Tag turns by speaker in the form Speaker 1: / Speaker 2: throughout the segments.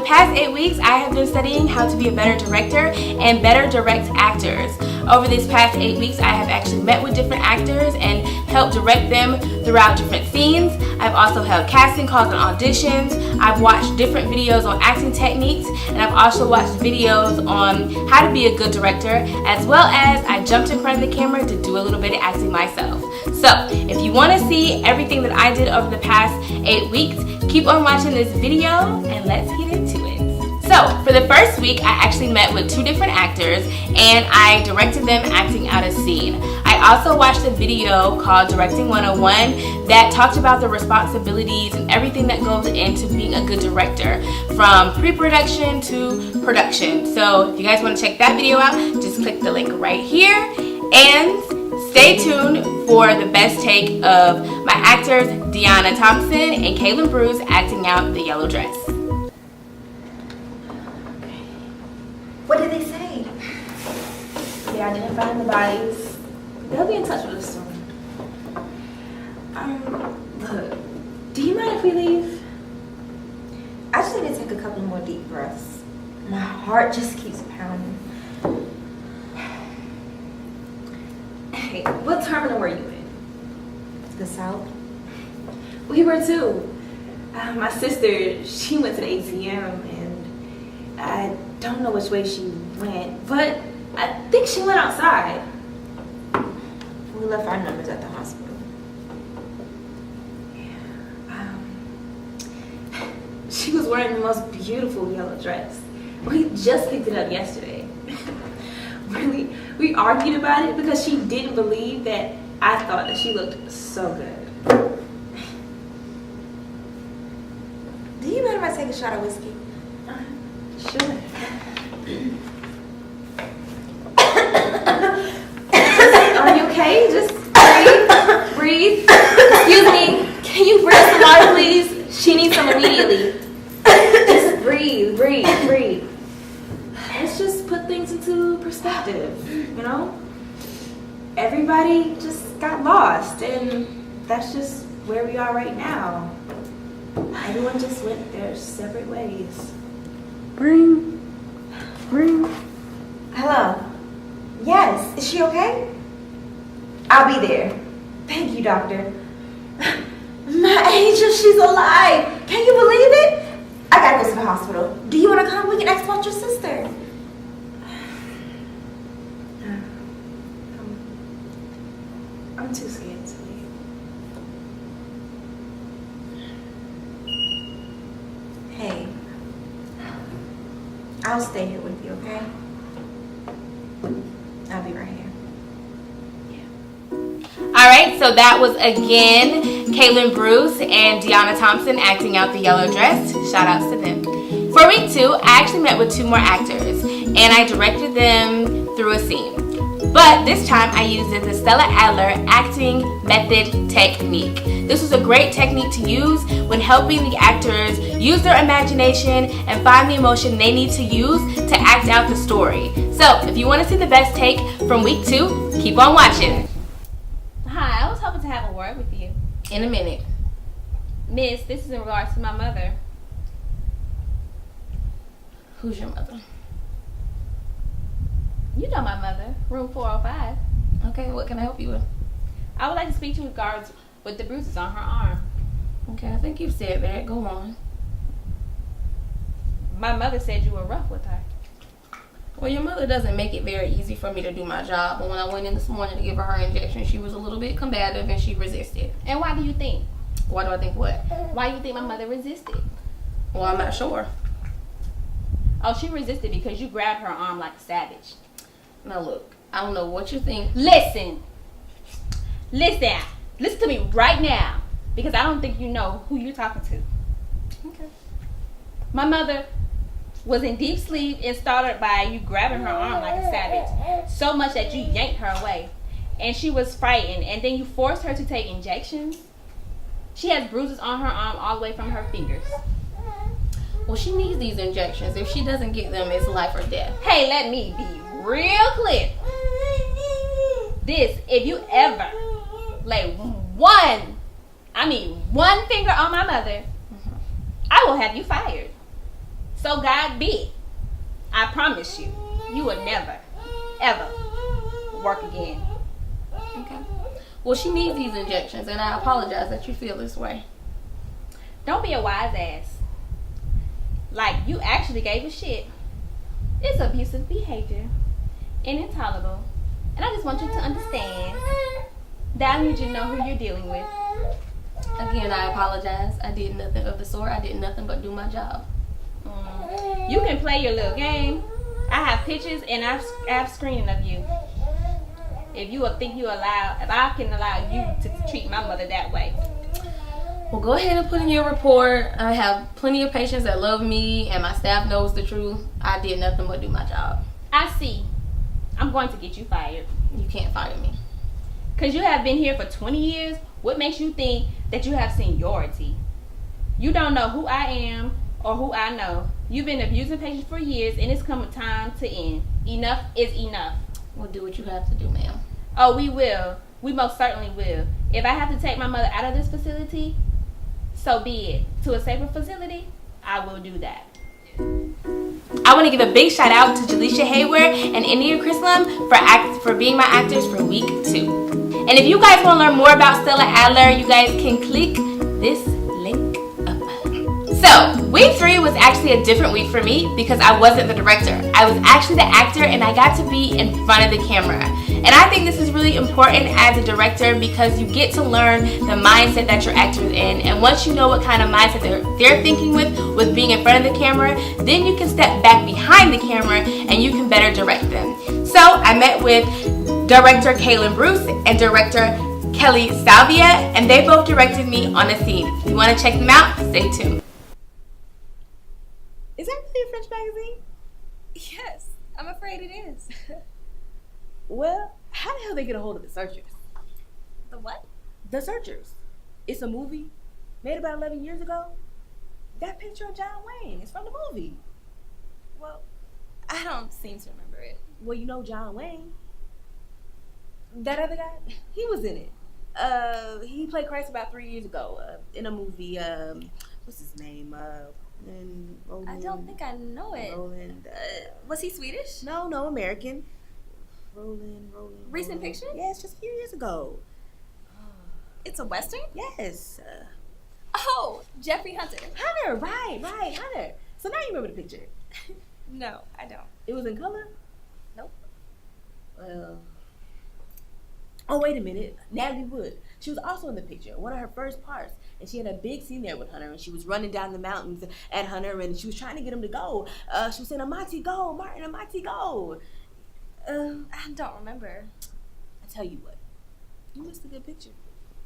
Speaker 1: past 8 weeks, I have been studying how to be a better director and better direct actors. Over these past 8 weeks, I have actually met with different actors and helped direct them throughout different scenes. I've also held casting calls and auditions. I've watched different videos on acting techniques, and I've also watched videos on how to be a good director, as well as I jumped in front of the camera to do a little bit of acting myself. So, if you want to see everything that I did over the past 8 weeks, keep on watching this video and let's get into it. So, for the first week, I actually met with 2 different actors and I directed them acting out a scene. I also watched a video called Directing 101 that talked about the responsibilities and everything that goes into being a good director, from pre-production to production. So, if you guys want to check that video out, just click the link right here and stay tuned for the best take of my actors Deanna Thompson and Kaylin Bruce acting out the yellow dress.
Speaker 2: What did they say?
Speaker 3: They identified the bodies. They'll be in touch with us soon. Look, do you mind if we leave?
Speaker 2: I just need to take a couple more deep breaths. My heart just keeps pounding.
Speaker 3: Hey, what terminal were you in?
Speaker 2: The South?
Speaker 3: We were too. My sister, she went to the ATM and I don't know which way she went, but I think she went outside.
Speaker 2: We left our numbers at the hospital.
Speaker 3: Yeah. She was wearing the most beautiful yellow dress. We just picked it up yesterday. Really, we argued about it because she didn't believe that I thought that she looked so good.
Speaker 2: Do you mind if I take a shot of whiskey?
Speaker 3: Sure. Are you okay? Just breathe. Excuse me. Can you bring some water, please? She needs some immediately. Just breathe. Let's just put things into perspective, you know? Everybody just got lost, and that's just where we are right now. Everyone just went their separate ways.
Speaker 1: Ring.
Speaker 2: Hello? Yes, is she okay? I'll be there. Thank you, doctor. My angel, she's alive. Can you believe it? I gotta go to the hospital. Do you want to come? We can ask about your sister.
Speaker 3: I'm too scared to leave.
Speaker 2: Hey, I'll stay here with you, okay? I'll be right here.
Speaker 1: Alright, so that was again Kaylin Bruce and Deanna Thompson acting out the yellow dress. Shout outs to them. For week 2, I actually met with 2 more actors and I directed them through a scene. But this time I used the Stella Adler acting method technique. This was a great technique to use when helping the actors use their imagination and find the emotion they need to use to act out the story. So if you want to see the best take from week 2, keep on watching.
Speaker 4: Hi, I was hoping to have a word with you.
Speaker 1: In a minute.
Speaker 4: Miss, this is in regards to my mother.
Speaker 1: Who's your mother?
Speaker 4: You know my mother, room 405.
Speaker 1: Okay, what can I help you with?
Speaker 4: I would like to speak to you in regards with the bruises on her arm.
Speaker 1: Okay, I think you've said that. Go on.
Speaker 4: My mother said you were rough with her.
Speaker 1: Well, your mother doesn't make it very easy for me to do my job. But when I went in this morning to give her injection, she was a little bit combative and she resisted.
Speaker 4: And why do you think?
Speaker 1: Why do I think what?
Speaker 4: Why do you think my mother resisted?
Speaker 1: Well, I'm not sure.
Speaker 4: Oh, she resisted because you grabbed her arm like a savage.
Speaker 1: Now look, I don't know what you think.
Speaker 4: Listen to me right now, because I don't think you know who you're talking to.
Speaker 1: Okay.
Speaker 4: My mother was in deep sleep and started by you grabbing her arm like a savage, so much that you yanked her away, and she was frightened, and then you forced her to take injections. She has bruises on her arm all the way from her fingers.
Speaker 1: Well, she needs these injections. If she doesn't get them, it's life or death.
Speaker 4: Hey, let me be real clear. If you ever lay one finger on my mother, I will have you fired. So God be. I promise you, you will never, ever work again.
Speaker 1: Okay. Well, she needs these injections, and I apologize that you feel this way.
Speaker 4: Don't be a wise ass. Like, you actually gave a shit. It's abusive behavior and intolerable. And I just want you to understand that I need you to know who you're dealing with.
Speaker 1: Again, I apologize. I did nothing of the sort. I did nothing but do my job.
Speaker 4: You can play your little game. I have pictures and I have screening of you. If you would think if I can allow you to treat my mother that way.
Speaker 1: Well, go ahead and put in your report. I have plenty of patients that love me, and my staff knows the truth. I did nothing but do my job.
Speaker 4: I see. I'm going to get you fired.
Speaker 1: You can't fire me.
Speaker 4: Because you have been here for 20 years. What makes you think that you have seniority? You don't know who I am or who I know. You've been abusing patients for years, and it's come a time to end. Enough is enough.
Speaker 1: Well, do what you have to do, ma'am.
Speaker 4: Oh, we will. We most certainly will. If I have to take my mother out of this facility, so be it. To a safer facility, I will do that.
Speaker 1: I want to give a big shout out to Jaleisha Hayward and India Chrislam for being my actors for week 2. And if you guys want to learn more about Stella Adler, you guys can click this link up. So, week 3 was actually a different week for me because I wasn't the director. I was actually the actor, and I got to be in front of the camera. And I think this is really important as a director because you get to learn the mindset that your actor is in. And once you know what kind of mindset they're thinking with being in front of the camera, then you can step back behind the camera and you can better direct them. So I met with director Kaylin Bruce and director Kelly Salvia, and they both directed me on a scene. If you want to check them out, stay tuned.
Speaker 2: Is that really a French magazine?
Speaker 5: Yes, I'm afraid it is.
Speaker 2: Well, how the hell they get a hold of The Searchers?
Speaker 5: The what?
Speaker 2: The Searchers. It's a movie made about 11 years ago. That picture of John Wayne is from the movie.
Speaker 5: Well, I don't seem to remember it.
Speaker 2: Well, you know John Wayne. That other guy, he was in it. He played Christ about 3 years ago in a movie. What's his name? Roland,
Speaker 5: I don't think I know it.
Speaker 2: Roland.
Speaker 5: Was he Swedish?
Speaker 2: No, American. Roland.
Speaker 5: Recent picture?
Speaker 2: Yes, just a few years ago.
Speaker 5: It's a Western?
Speaker 2: Yes.
Speaker 5: Oh, Jeffrey Hunter.
Speaker 2: Hunter, right, Hunter. So now you remember the picture.
Speaker 5: No, I don't.
Speaker 2: It was in color?
Speaker 5: Nope.
Speaker 2: Well. Oh, wait a minute. Natalie Wood. She was also in the picture, one of her first parts. And she had a big scene there with Hunter, and she was running down the mountains at Hunter, and she was trying to get him to go. She was saying, Amati, go, Martin, Amati, go.
Speaker 5: I don't remember.
Speaker 2: I tell you what, you missed a good picture.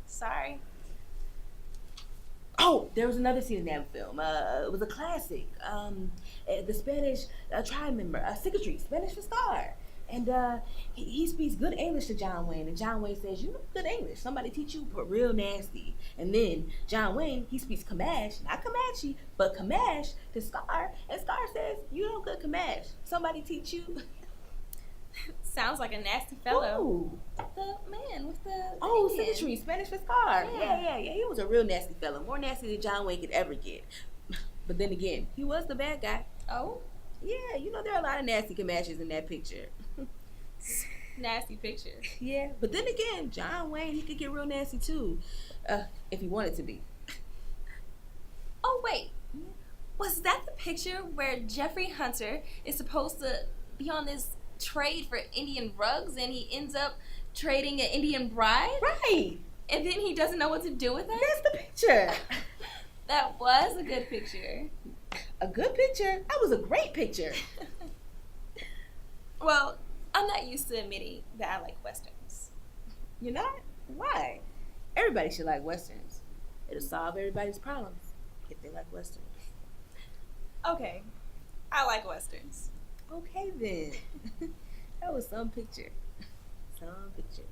Speaker 5: Sorry.
Speaker 2: Oh, there was another scene in that film. It was a classic. The Spanish tribe member, Secretary, Spanish for Star. And he speaks good English to John Wayne. And John Wayne says, you know good English. Somebody teach you, but real nasty. And then John Wayne, he speaks Comanche, not Comanche, but Comanche to Scar. And Scar says, you know good Comanche. Somebody teach you.
Speaker 5: Sounds like a nasty fellow.
Speaker 2: Ooh.
Speaker 5: The man with the
Speaker 2: Oh,
Speaker 5: Indian.
Speaker 2: Secretary, Spanish for Scar.
Speaker 5: Yeah.
Speaker 2: Yeah. He was a real nasty fellow. More nasty than John Wayne could ever get. But then again, he was the bad guy.
Speaker 5: Oh?
Speaker 2: Yeah, you know there are a lot of nasty Comanches in that picture.
Speaker 5: Nasty picture.
Speaker 2: Yeah, but then again, John Wayne, he could get real nasty too, if he wanted to be.
Speaker 5: Oh, wait. Was that the picture where Jeffrey Hunter is supposed to be on this trade for Indian rugs and he ends up trading an Indian bride?
Speaker 2: Right.
Speaker 5: And then he doesn't know what to do with her?
Speaker 2: That's the picture.
Speaker 5: That was a good picture.
Speaker 2: A good picture? That was a great picture.
Speaker 5: Well, I'm not used to admitting that I like Westerns.
Speaker 2: You're not? Why? Everybody should like Westerns. It'll solve everybody's problems if they like Westerns.
Speaker 5: Okay, I like Westerns.
Speaker 2: Okay then. That was some picture. Some picture.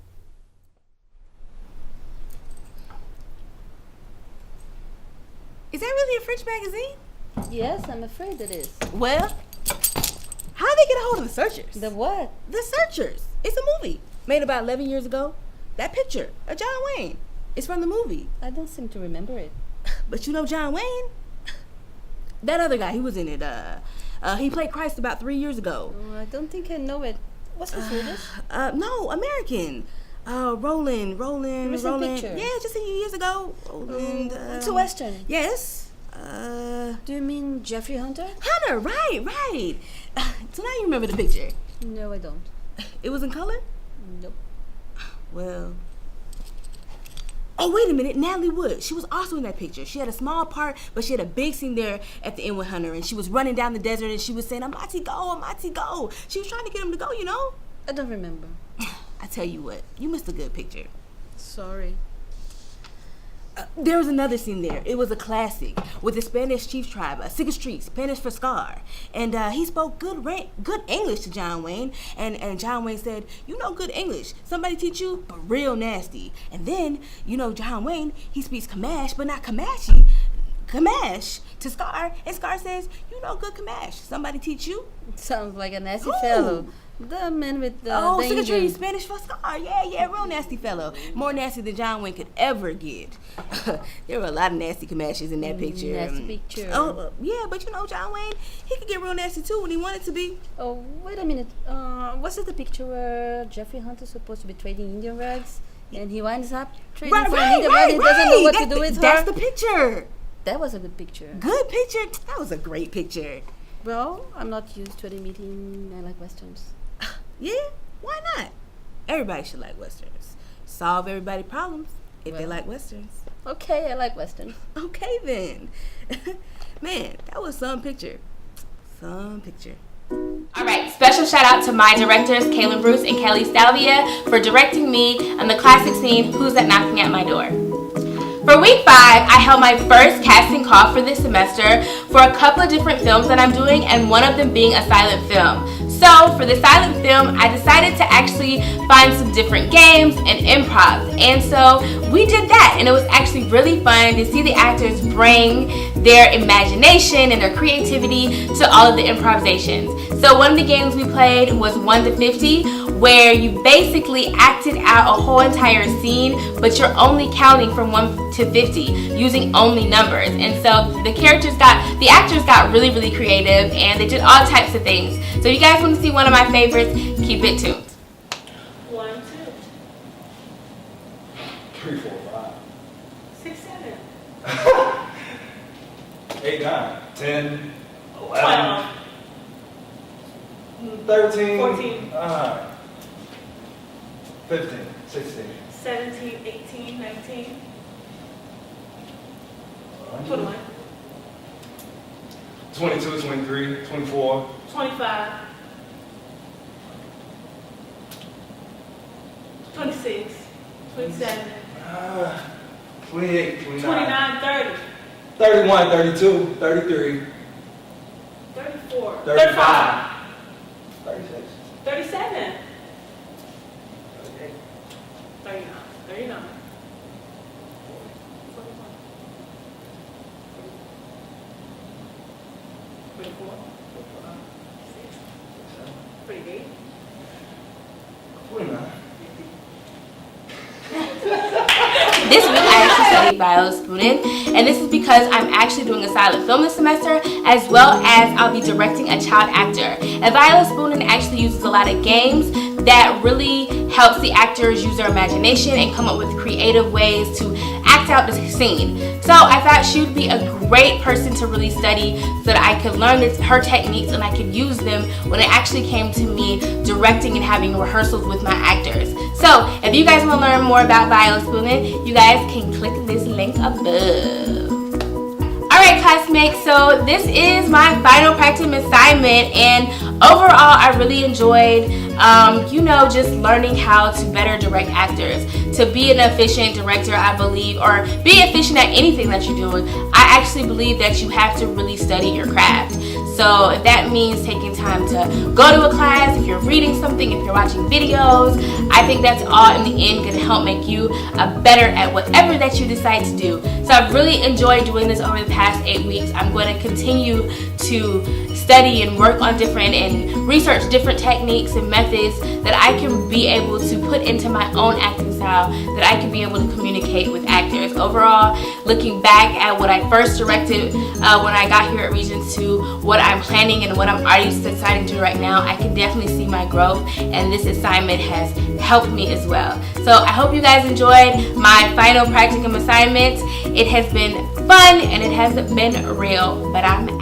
Speaker 2: Is that really a French magazine?
Speaker 6: Yes, I'm afraid it is.
Speaker 2: Well, how did they get a hold of The Searchers?
Speaker 6: The what?
Speaker 2: The Searchers. It's a movie made about 11 years ago. That picture of John Wayne is from the movie.
Speaker 6: I don't seem to remember it.
Speaker 2: But you know John Wayne?
Speaker 1: That other guy, he was in it. He played Christ about 3 years ago.
Speaker 6: Oh, I don't think I know it. What's the Swedish?
Speaker 1: No, American. Roland.
Speaker 6: Recent picture.
Speaker 1: Yeah, just a few years ago. Roland.
Speaker 6: It's a Western.
Speaker 1: Yes.
Speaker 6: Do you mean Jeffrey Hunter?
Speaker 1: Hunter, right. So now you remember the picture.
Speaker 6: No, I don't.
Speaker 1: It was in color?
Speaker 6: Nope.
Speaker 1: Well. Oh, wait a minute. Natalie Wood. She was also in that picture. She had a small part, but she had a big scene there at the end with Hunter. And she was running down the desert and she was saying, Amati, go. She was trying to get him to go, you know?
Speaker 6: I don't remember.
Speaker 1: I tell you what. You missed a good picture.
Speaker 6: Sorry.
Speaker 1: There was another scene there. It was a classic with the Spanish chief tribe, Siga Street, Spanish for Scar. And he spoke good English to John Wayne. And John Wayne said, you know good English. Somebody teach you, but real nasty. And then, John Wayne, he speaks Kamash, but not Kamashi. Kamash to Scar. And Scar says, you know good Kamash. Somebody teach you?
Speaker 6: Sounds like a nasty
Speaker 1: Who?
Speaker 6: fellow. The man with the
Speaker 1: Siga Street,
Speaker 6: danger.
Speaker 1: Spanish for Scar. Yeah, real nasty fellow. More nasty than John Wayne could ever get. There were a lot of nasty Kamashes in that picture.
Speaker 6: Nasty picture.
Speaker 1: Oh, yeah, but John Wayne, he could get real nasty too when he wanted to be.
Speaker 6: Oh, wait a minute. Was it the picture where Jeffrey Hunter's supposed to be trading Indian rugs? And he winds up trading for an Indian rug and doesn't know what to do with her?
Speaker 1: That's the picture.
Speaker 6: That was a good picture.
Speaker 1: Good picture. That was a great picture.
Speaker 6: Well, I'm not used to admitting I like Westerns.
Speaker 1: Yeah, why not? Everybody should like Westerns. Solve everybody's problems if they like Westerns.
Speaker 6: Okay, I like Westerns.
Speaker 1: Okay then. Man, that was some picture. Alright, special shout out to my directors, Kaylin Bruce and Kelly Salvia, for directing me on the classic scene, Who's That Knocking at My Door? For week 5, I held my first casting call for this semester for a couple of different films that I'm doing, and one of them being a silent film. So for the silent film, I decided to actually find some different games and improv. And so we did that, and it was actually really fun to see the actors bring their imagination and their creativity to all of the improvisations. So one of the games we played was 1 to 50, where you basically acted out a whole entire scene, but you're only counting from 1 to 50 using only numbers. And so the actors got really, really creative, and they did all types of things. So if you guys want to see one of my favorites, keep it tuned.
Speaker 7: 1, 2,
Speaker 8: 3, 4, 5,
Speaker 7: 6, 7,
Speaker 8: 8, 9, 10,
Speaker 7: 12,
Speaker 8: 13,
Speaker 7: 14,
Speaker 8: 15, 16,
Speaker 7: 17, 18, 19, 21,
Speaker 8: 22, 23, 24,
Speaker 7: 25, 26, 27,
Speaker 8: 28, 29,
Speaker 7: 29, 30,
Speaker 8: 31, 32, 33,
Speaker 7: 34,
Speaker 8: 35, 36,
Speaker 7: 37,
Speaker 8: 38,
Speaker 7: 39, 39, 44, 38,
Speaker 8: 49.
Speaker 1: This week I actually studied Viola Spolin, and this is because I'm actually doing a silent film this semester, as well as I'll be directing a child actor. And Viola Spolin actually uses a lot of games that really helps the actors use their imagination and come up with creative ways to act out the scene. So I thought she would be a great person to really study so that I could learn her techniques and I could use them when it actually came to me directing and having rehearsals with my actors. So if you guys want to learn more about Viola Spolin, you guys can click this link above. Alright classmates, so this is my final practicum assignment, and overall I really enjoyed just learning how to better direct actors. To be an efficient director, I believe, or be efficient at anything that you're doing, I actually believe that you have to really study your craft. So if that means taking time to go to a class, if you're reading something, if you're watching videos, I think that's all in the end going to help make you better at whatever that you decide to do. So I've really enjoyed doing this over the past 8 weeks. I'm going to continue to study and work on different and research different techniques and methods that I can be able to put into my own acting style, that I can be able to communicate with actors. Overall, looking back at what I first directed when I got here at Regents to what I'm planning and what I'm already deciding to do right now, I can definitely see my growth, and this assignment has helped me as well. So I hope you guys enjoyed my final practicum assignment. It has been fun and it hasn't been real, but I'm